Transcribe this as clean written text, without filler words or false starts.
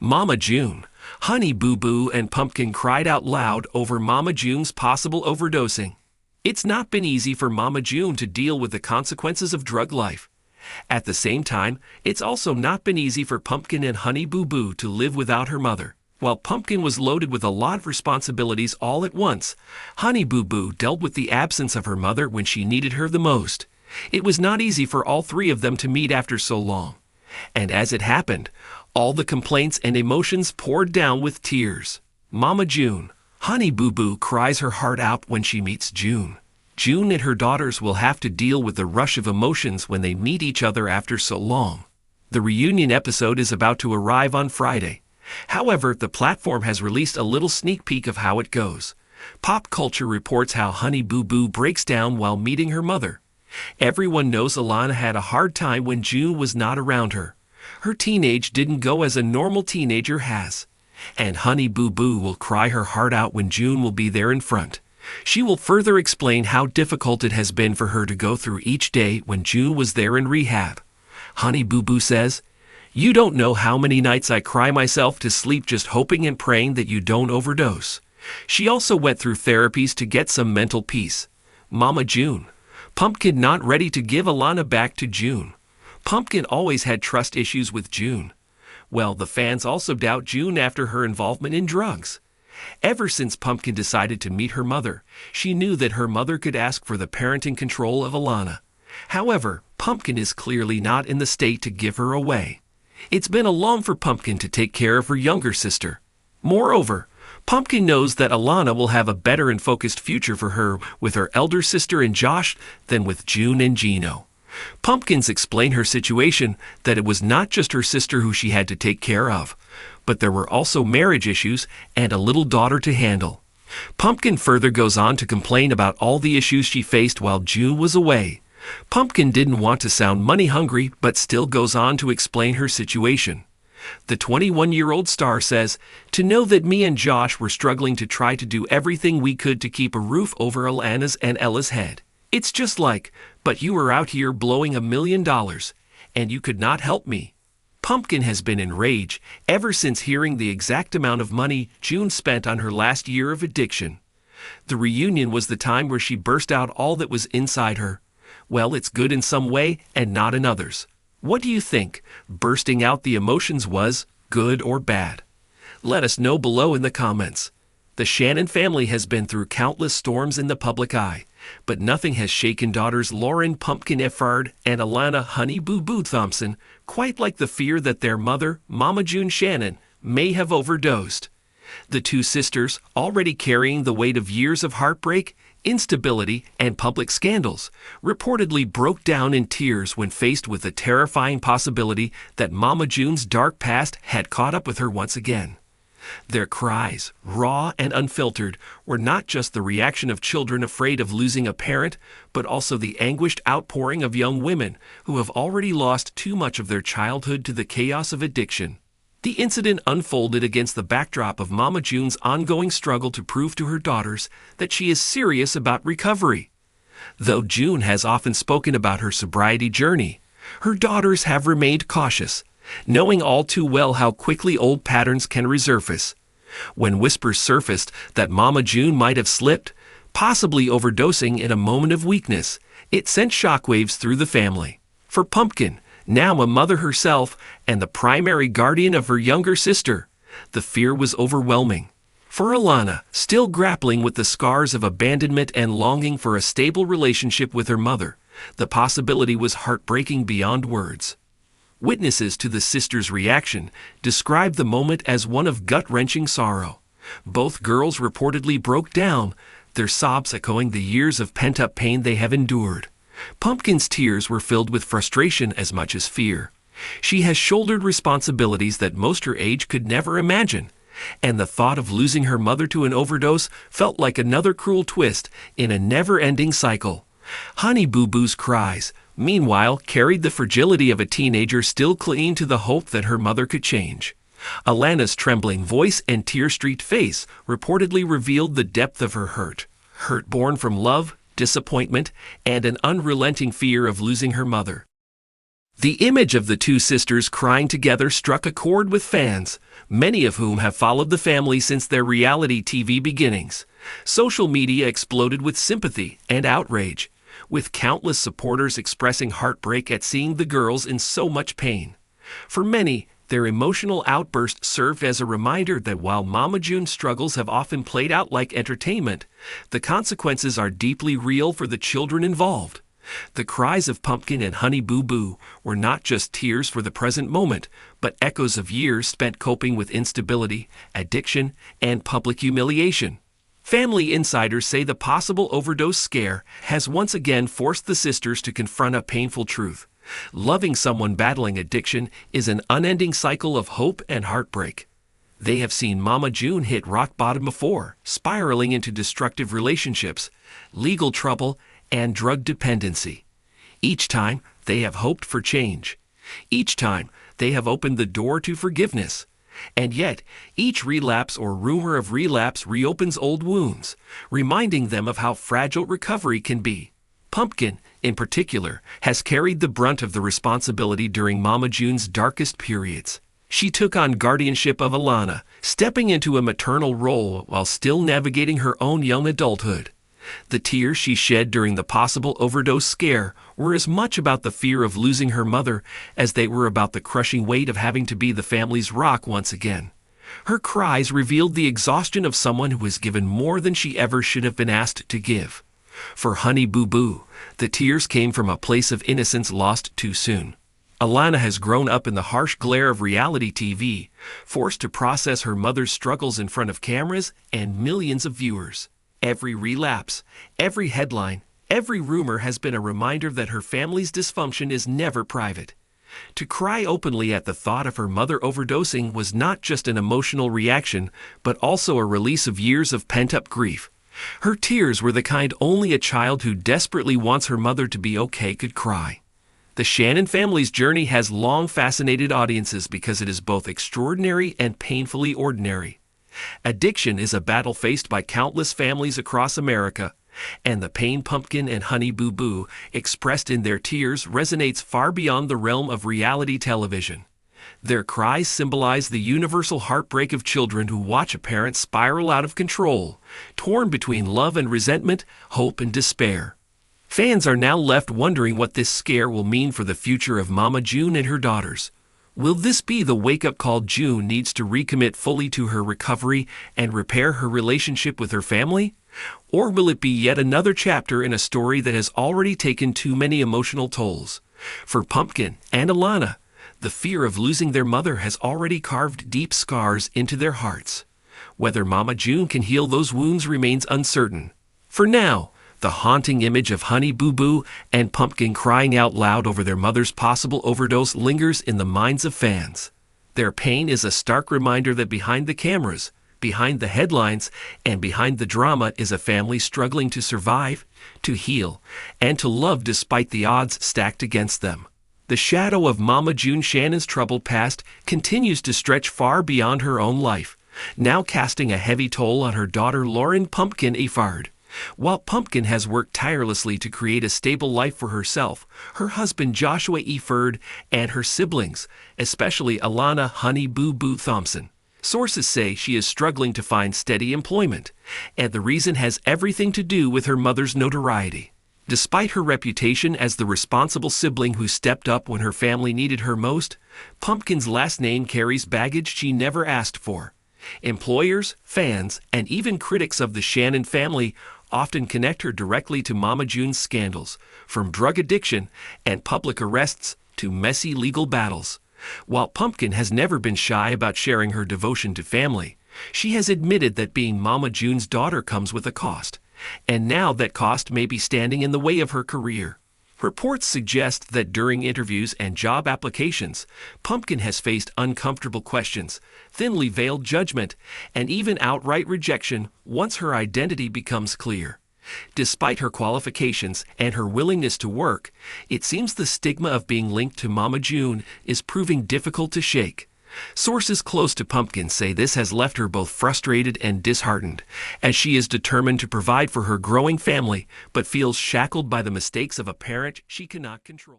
Mama June, Honey Boo Boo and Pumpkin cried out loud over Mama June's possible overdosing. It's not been easy for Mama June to deal with the consequences of drug life. At the same time, it's also not been easy for Pumpkin and Honey Boo Boo to live without her mother. While Pumpkin was loaded with a lot of responsibilities all at once, Honey Boo Boo dealt with the absence of her mother when she needed her the most. It was not easy for all three of them to meet after so long. And as it happened, all the complaints and emotions poured down with tears. Mama June, Honey Boo Boo cries her heart out when she meets June. June and her daughters will have to deal with the rush of emotions when they meet each other after so long. The reunion episode is about to arrive on Friday. However, the platform has released a little sneak peek of how it goes. Pop Culture reports how Honey Boo Boo breaks down while meeting her mother. Everyone knows Alana had a hard time when June was not around her. Her teenage didn't go as a normal teenager has. And Honey Boo Boo will cry her heart out when June will be there in front. She will further explain how difficult it has been for her to go through each day when June was there in rehab. Honey Boo Boo says, "You don't know how many nights I cry myself to sleep just hoping and praying that you don't overdose." She also went through therapies to get some mental peace. Mama June, Pumpkin not ready to give Alana back to June. Pumpkin always had trust issues with June. Well, the fans also doubt June after her involvement in drugs. Ever since Pumpkin decided to meet her mother, she knew that her mother could ask for the parenting control of Alana. However, Pumpkin is clearly not in the state to give her away. It's been a long for Pumpkin to take care of her younger sister. Moreover, Pumpkin knows that Alana will have a better and focused future for her with her elder sister and Josh than with June and Gino. Pumpkins explained her situation that it was not just her sister who she had to take care of, but there were also marriage issues and a little daughter to handle. Pumpkin further goes on to complain about all the issues she faced while June was away. Pumpkin didn't want to sound money hungry, but still goes on to explain her situation. The 21-year-old star says, "To know that me and Josh were struggling to try to do everything we could to keep a roof over Alana's and Ella's head. It's just like, but you were out here blowing $1 million, and you could not help me." Pumpkin has been in rage ever since hearing the exact amount of money June spent on her last year of addiction. The reunion was the time where she burst out all that was inside her. Well, it's good in some way and not in others. What do you think? Bursting out the emotions was good or bad? Let us know below in the comments. The Shannon family has been through countless storms in the public eye, but nothing has shaken daughters Lauren Pumpkin Effard and Alana Honey Boo Boo Thompson quite like the fear that their mother, Mama June Shannon, may have overdosed. The two sisters, already carrying the weight of years of heartbreak, instability, and public scandals, reportedly broke down in tears when faced with the terrifying possibility that Mama June's dark past had caught up with her once again. Their cries, raw and unfiltered, were not just the reaction of children afraid of losing a parent, but also the anguished outpouring of young women who have already lost too much of their childhood to the chaos of addiction. The incident unfolded against the backdrop of Mama June's ongoing struggle to prove to her daughters that she is serious about recovery. Though June has often spoken about her sobriety journey, her daughters have remained cautious, knowing all too well how quickly old patterns can resurface. When whispers surfaced that Mama June might have slipped, possibly overdosing in a moment of weakness, it sent shockwaves through the family. For Pumpkin, now a mother herself and the primary guardian of her younger sister, the fear was overwhelming. For Alana, still grappling with the scars of abandonment and longing for a stable relationship with her mother, the possibility was heartbreaking beyond words. Witnesses to the sisters' reaction described the moment as one of gut-wrenching sorrow. Both girls reportedly broke down, their sobs echoing the years of pent-up pain they have endured. Pumpkin's tears were filled with frustration as much as fear. She has shouldered responsibilities that most her age could never imagine, and the thought of losing her mother to an overdose felt like another cruel twist in a never-ending cycle. Honey Boo Boo's cries, meanwhile, carried the fragility of a teenager still clinging to the hope that her mother could change. Alana's trembling voice and tear-streaked face reportedly revealed the depth of her hurt born from love, disappointment, and an unrelenting fear of losing her mother. The image of the two sisters crying together struck a chord with fans, many of whom have followed the family since their reality TV beginnings. Social media exploded with sympathy and outrage, with countless supporters expressing heartbreak at seeing the girls in so much pain. For many, their emotional outburst served as a reminder that while Mama June's struggles have often played out like entertainment, the consequences are deeply real for the children involved. The cries of Pumpkin and Honey Boo Boo were not just tears for the present moment, but echoes of years spent coping with instability, addiction, and public humiliation. Family insiders say the possible overdose scare has once again forced the sisters to confront a painful truth. Loving someone battling addiction is an unending cycle of hope and heartbreak. They have seen Mama June hit rock bottom before, spiraling into destructive relationships, legal trouble, and drug dependency. Each time, they have hoped for change. Each time, they have opened the door to forgiveness. And yet, each relapse or rumor of relapse reopens old wounds, reminding them of how fragile recovery can be. Pumpkin, in particular, has carried the brunt of the responsibility during Mama June's darkest periods. She took on guardianship of Alana, stepping into a maternal role while still navigating her own young adulthood. The tears she shed during the possible overdose scare were as much about the fear of losing her mother as they were about the crushing weight of having to be the family's rock once again. Her cries revealed the exhaustion of someone who has given more than she ever should have been asked to give. For Honey Boo Boo, the tears came from a place of innocence lost too soon. Alana has grown up in the harsh glare of reality TV, forced to process her mother's struggles in front of cameras and millions of viewers. Every relapse, every headline, every rumor has been a reminder that her family's dysfunction is never private. To cry openly at the thought of her mother overdosing was not just an emotional reaction, but also a release of years of pent-up grief. Her tears were the kind only a child who desperately wants her mother to be okay could cry. The Shannon family's journey has long fascinated audiences because it is both extraordinary and painfully ordinary. Addiction is a battle faced by countless families across America, and the pain Pumpkin and Honey Boo Boo expressed in their tears resonates far beyond the realm of reality television. Their cries symbolize the universal heartbreak of children who watch a parent spiral out of control, torn between love and resentment, hope and despair. Fans are now left wondering what this scare will mean for the future of Mama June and her daughters. Will this be the wake-up call June needs to recommit fully to her recovery and repair her relationship with her family? Or will it be yet another chapter in a story that has already taken too many emotional tolls? For Pumpkin and Alana, the fear of losing their mother has already carved deep scars into their hearts. Whether Mama June can heal those wounds remains uncertain. For now, the haunting image of Honey Boo Boo and Pumpkin crying out loud over their mother's possible overdose lingers in the minds of fans. Their pain is a stark reminder that behind the cameras, behind the headlines, and behind the drama is a family struggling to survive, to heal, and to love despite the odds stacked against them. The shadow of Mama June Shannon's troubled past continues to stretch far beyond her own life, now casting a heavy toll on her daughter Lauren Pumpkin Effard. While Pumpkin has worked tirelessly to create a stable life for herself, her husband Joshua Effard, and her siblings, especially Alana Honey Boo Boo Thompson. Sources say she is struggling to find steady employment, and the reason has everything to do with her mother's notoriety. Despite her reputation as the responsible sibling who stepped up when her family needed her most, Pumpkin's last name carries baggage she never asked for. Employers, fans, and even critics of the Shannon family often connect her directly to Mama June's scandals, from drug addiction and public arrests to messy legal battles. While Pumpkin has never been shy about sharing her devotion to family, she has admitted that being Mama June's daughter comes with a cost, and now that cost may be standing in the way of her career. Reports suggest that during interviews and job applications, Pumpkin has faced uncomfortable questions, thinly veiled judgment, and even outright rejection once her identity becomes clear. Despite her qualifications and her willingness to work, it seems the stigma of being linked to Mama June is proving difficult to shake. Sources close to Pumpkin say this has left her both frustrated and disheartened, as she is determined to provide for her growing family, but feels shackled by the mistakes of a parent she cannot control.